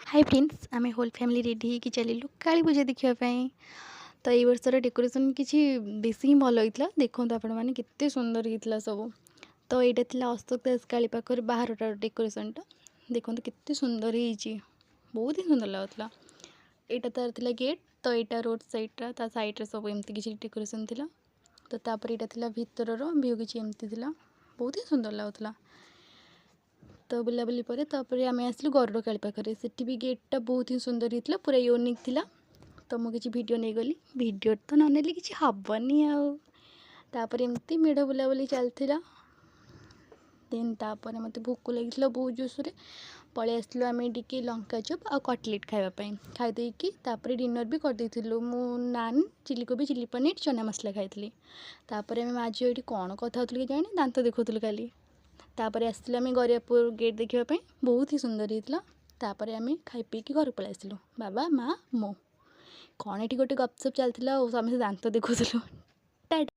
Hi friends आम whole family ready होगी चलू काली पूजा देखापी। तो ये वर्षर डेकोरेशन किसी बेसी ही भल होता देखते आपण मैंने केते सुंदर होता सब। तो यहाँ था अशोक दास काली पाखर बाहर डेकोरेशनटा देखो केते सुंदर हो बहुत ही सुंदर लगुला। यहाँ तार था गेट तो यहाँ रोड साइड्रा ता साइड्रे सब एमती किसी डेकोरेशन थिला। तो तापर यहाँ था भितर व्यू किसी एमती थिला बहुत ही सुंदर लगुला। तो बुलाबुली पर तापर आम आसलु गरुड़ काली पाखे से भी गेटा बहुत ही सुंदर होता पूरा यूनिक थिला। तो मुझे किसी वीडियो नहीं गली वीडियो तो न नेली किसी हबनी आपर एमती मेढ़ बुलाबुली चलता। देन तापर मत भोक लगी बहुत जोशे पलि आसलु आम टे लंका चप आ कटलेट खावाई खाईदे कि डिनर भी करदेलु मु नान चिली कोबी चिली पनीर चना मसला खाई। तापर आम आज ये कौन कथा जानी दांत देखुलु खाली। तापर आसलु आम गरियापुर गेट देखापी बहुत ही सुंदर होता। तापर आम खाई पीक घर पलि आसलु बाबा माँ मो कौन ये गोटे गपसप चलता समस्त दांत देखुलु।